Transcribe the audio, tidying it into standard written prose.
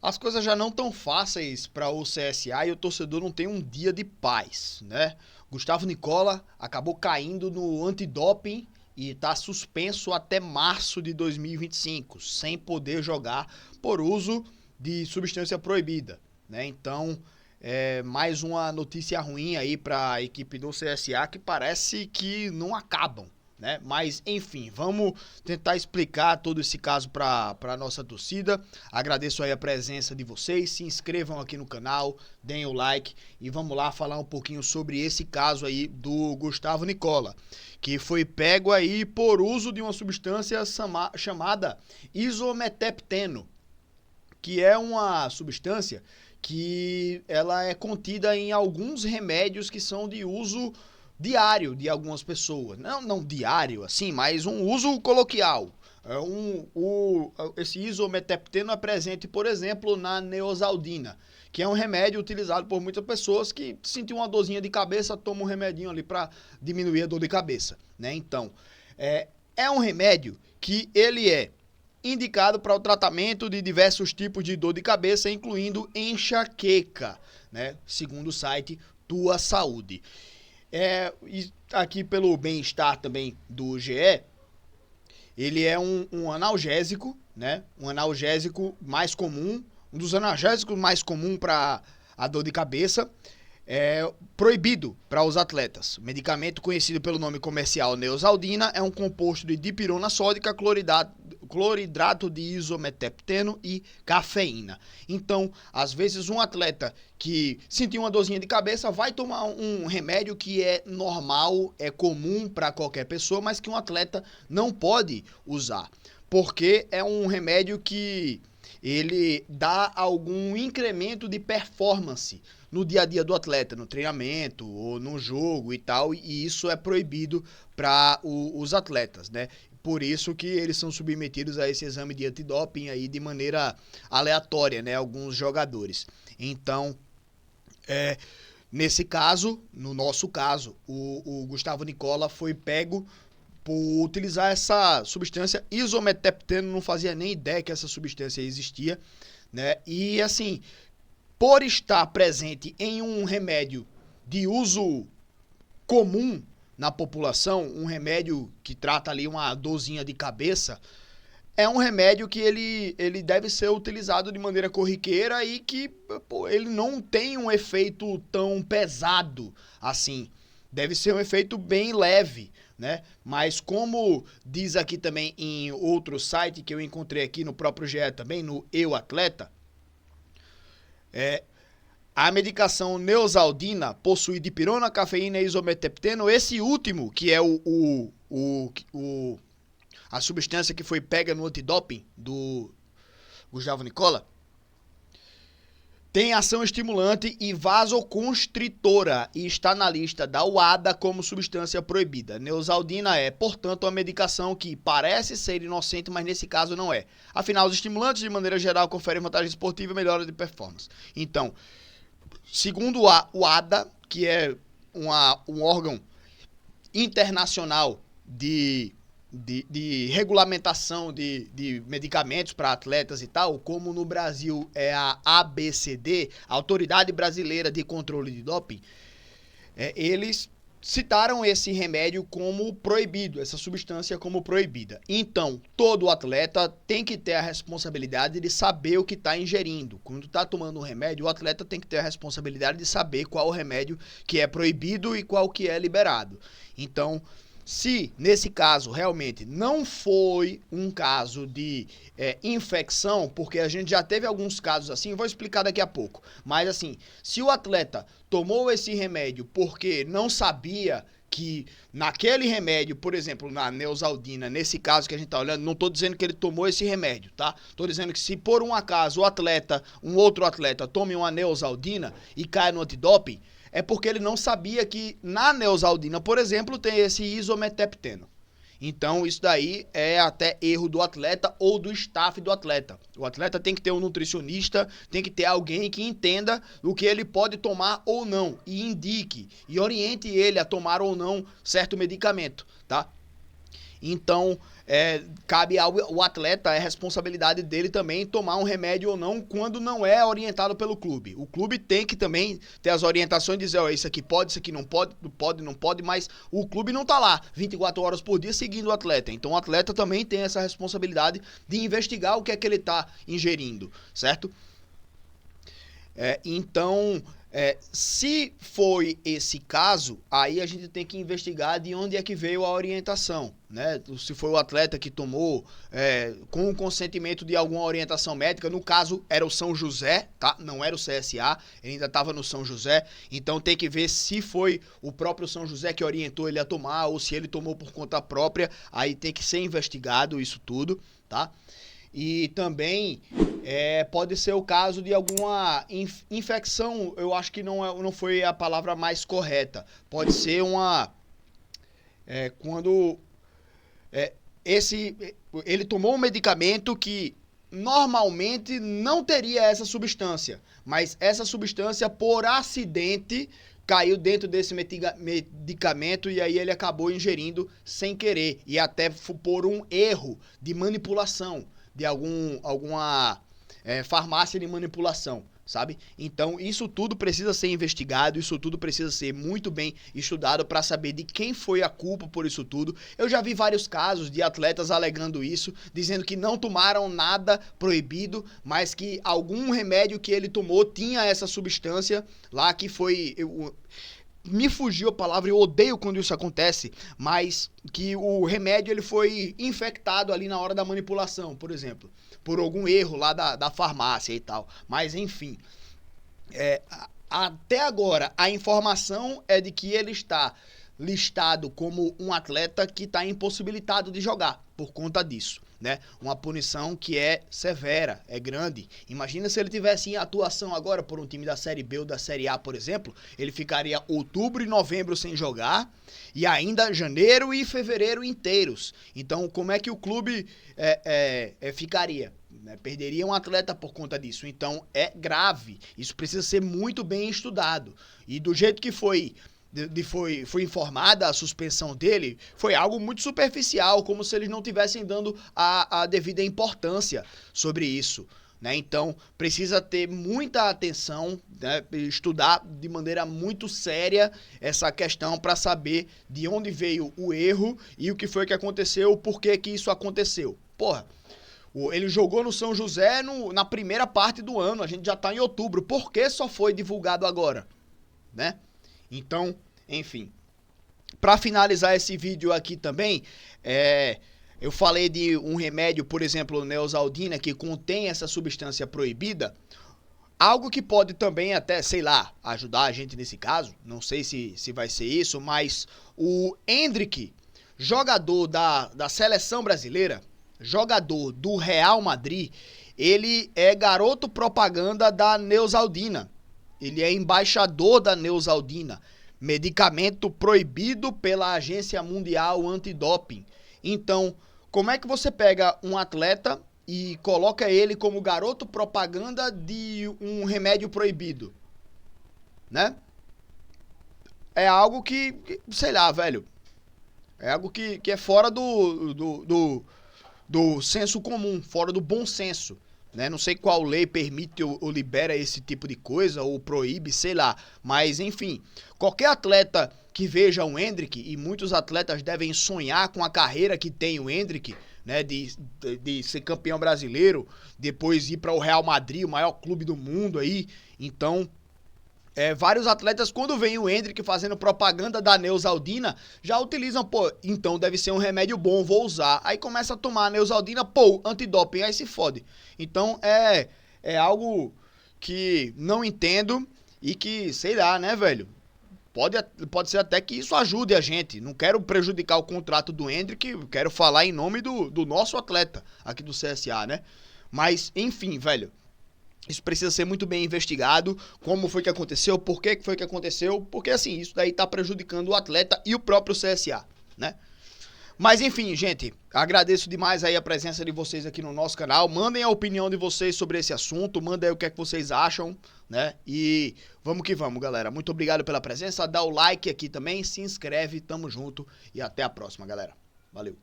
As coisas já não tão fáceis para o CSA e o torcedor não tem um dia de paz, né? Gustavo Nicola acabou caindo no antidoping e está suspenso até março de 2025, sem poder jogar por uso de substância proibida, né? Então, mais uma notícia ruim aí para a equipe do CSA que parece que não acabam, né? Mas enfim, vamos tentar explicar todo esse caso para a nossa torcida. Agradeço aí a presença de vocês, se inscrevam aqui no canal, deem o like e vamos lá falar um pouquinho sobre esse caso aí do Gustavo Nicola, que foi pego aí por uso de uma substância chamada isometepteno, que é uma substância que ela é contida em alguns remédios que são de uso diário de algumas pessoas. Não diário assim, mas um uso coloquial. Esse isometepteno é presente, por exemplo, na neosaldina, que é um remédio utilizado por muitas pessoas que sentem uma dorzinha de cabeça, tomam um remedinho ali para diminuir a dor de cabeça, né? Então, é um remédio que ele é indicado para o tratamento de diversos tipos de dor de cabeça, incluindo enxaqueca, né? Segundo o site Tua Saúde. E aqui pelo bem-estar também do GE, ele é um analgésico, né? Um analgésico mais comum, um dos analgésicos mais comum para a dor de cabeça, proibido para os atletas. O medicamento conhecido pelo nome comercial Neosaldina é um composto de dipirona sódica, cloridrato de isometepteno e cafeína. Então, às vezes um atleta que sentiu uma dorzinha de cabeça vai tomar um remédio que é normal, é comum para qualquer pessoa, mas que um atleta não pode usar, porque é um remédio que ele dá algum incremento de performance no dia a dia do atleta, no treinamento ou no jogo e tal, e isso é proibido para os atletas, né? Por isso que eles são submetidos a esse exame de antidoping aí de maneira aleatória, né? Alguns jogadores. Então, nesse caso, no nosso caso, o Gustavo Nicola foi pego por utilizar essa substância isometepteno, não fazia nem ideia que essa substância existia, né? E assim, por estar presente em um remédio de uso comum na população, um remédio que trata ali uma dorzinha de cabeça, é um remédio que ele deve ser utilizado de maneira corriqueira e que ele não tem um efeito tão pesado assim. Deve ser um efeito bem leve, né? Mas como diz aqui também em outro site que eu encontrei aqui no próprio GE também, no Eu Atleta, a medicação neosaldina possui dipirona, cafeína e isometepteno. Esse último, que é a substância que foi pega no antidoping do Gustavo Nicola, tem ação estimulante e vasoconstritora e está na lista da UADA como substância proibida. Neosaldina é, portanto, uma medicação que parece ser inocente, mas nesse caso não é. Afinal, os estimulantes, de maneira geral, conferem vantagem esportiva e melhora de performance. Então, segundo a UADA, que é um órgão internacional de regulamentação de medicamentos para atletas e tal, como no Brasil é a ABCD, Autoridade Brasileira de Controle de Doping, eles citaram esse remédio como proibido, essa substância como proibida. Então, todo atleta tem que ter a responsabilidade de saber o que está ingerindo. Quando está tomando um remédio, o atleta tem que ter a responsabilidade de saber qual o remédio que é proibido e qual que é liberado. Então, se nesse caso realmente não foi um caso de infecção, porque a gente já teve alguns casos assim, vou explicar daqui a pouco, mas assim, se o atleta tomou esse remédio porque não sabia que naquele remédio, por exemplo, na neosaldina, nesse caso que a gente tá olhando, não estou dizendo que ele tomou esse remédio, tá? Estou dizendo que se por um acaso um outro atleta tome uma neosaldina e cai no antidoping, é porque ele não sabia que na neosaldina, por exemplo, tem esse isometepteno. Então, isso daí é até erro do atleta ou do staff do atleta. O atleta tem que ter um nutricionista, tem que ter alguém que entenda o que ele pode tomar ou não, e indique, e oriente ele a tomar ou não certo medicamento, tá? Então, cabe ao atleta, é responsabilidade dele também tomar um remédio ou não quando não é orientado pelo clube. O clube tem que também ter as orientações de dizer, ó, isso aqui pode, isso aqui não pode, não pode, mas o clube não tá lá 24 horas por dia seguindo o atleta. Então o atleta também tem essa responsabilidade de investigar o que é que ele tá ingerindo, certo? Então, se foi esse caso, aí a gente tem que investigar de onde é que veio a orientação, né? Se foi o atleta que tomou com o consentimento de alguma orientação médica, no caso era o São José, tá? Não era o CSA, ele ainda estava no São José, então tem que ver se foi o próprio São José que orientou ele a tomar ou se ele tomou por conta própria, aí tem que ser investigado isso tudo, tá? E também pode ser o caso de alguma infecção, eu acho que não foi a palavra mais correta. Pode ser quando ele tomou um medicamento que normalmente não teria essa substância, mas essa substância, por acidente, caiu dentro desse medicamento e aí ele acabou ingerindo sem querer e até por um erro de manipulação de alguma farmácia de manipulação, sabe? Então isso tudo precisa ser investigado, isso tudo precisa ser muito bem estudado para saber de quem foi a culpa por isso tudo. Eu já vi vários casos de atletas alegando isso, dizendo que não tomaram nada proibido, mas que algum remédio que ele tomou tinha essa substância lá que foi... me fugiu a palavra, eu odeio quando isso acontece, mas que o remédio ele foi infectado ali na hora da manipulação, por exemplo, por algum erro lá da farmácia e tal. Mas enfim, até agora a informação é de que ele está listado como um atleta que está impossibilitado de jogar por conta disso, né? Uma punição que é severa, é grande. Imagina se ele tivesse em atuação agora por um time da Série B ou da Série A, por exemplo, ele ficaria outubro e novembro sem jogar e ainda janeiro e fevereiro inteiros. Então, como é que o clube ficaria? Perderia um atleta por conta disso. Então, é grave. Isso precisa ser muito bem estudado. E do jeito que foi informada a suspensão dele, foi algo muito superficial, como se eles não tivessem dando a devida importância sobre isso, né? Então, precisa ter muita atenção, né? Estudar de maneira muito séria essa questão para saber de onde veio o erro e o que foi que aconteceu, por que que isso aconteceu. Porra, ele jogou no São José na primeira parte do ano, a gente já tá em outubro, por que só foi divulgado agora, né? Então, enfim, para finalizar esse vídeo aqui também, eu falei de um remédio, por exemplo, Neosaldina, que contém essa substância proibida, algo que pode também até, sei lá, ajudar a gente nesse caso, não sei se vai ser isso, mas o Endrick, jogador da seleção brasileira, jogador do Real Madrid, ele é garoto propaganda da Neosaldina. Ele é embaixador da Neosaldina, medicamento proibido pela Agência Mundial Antidoping. Então, como é que você pega um atleta e coloca ele como garoto propaganda de um remédio proibido, né? É algo que sei lá, velho, é algo que é fora do senso comum, fora do bom senso. Né? Não sei qual lei permite ou libera esse tipo de coisa, ou proíbe, sei lá. Mas, enfim, qualquer atleta que veja o Endrick, e muitos atletas devem sonhar com a carreira que tem o Endrick, né? De ser campeão brasileiro, depois ir para o Real Madrid, o maior clube do mundo aí. Então, vários atletas, quando vem o Endrick fazendo propaganda da Neosaldina, já utilizam, pô, então deve ser um remédio bom, vou usar. Aí começa a tomar a Neosaldina, pô, antidoping, aí se fode. Então é algo que não entendo e que, sei lá, né, velho? Pode ser até que isso ajude a gente. Não quero prejudicar o contrato do Endrick, quero falar em nome do nosso atleta aqui do CSA, né? Mas, enfim, velho. Isso precisa ser muito bem investigado, como foi que aconteceu, por que foi que aconteceu, porque assim, isso daí tá prejudicando o atleta e o próprio CSA, né? Mas enfim, gente, agradeço demais aí a presença de vocês aqui no nosso canal, mandem a opinião de vocês sobre esse assunto, mandem aí o que é que vocês acham, né? E vamos que vamos, galera. Muito obrigado pela presença, dá o like aqui também, se inscreve, tamo junto e até a próxima, galera. Valeu!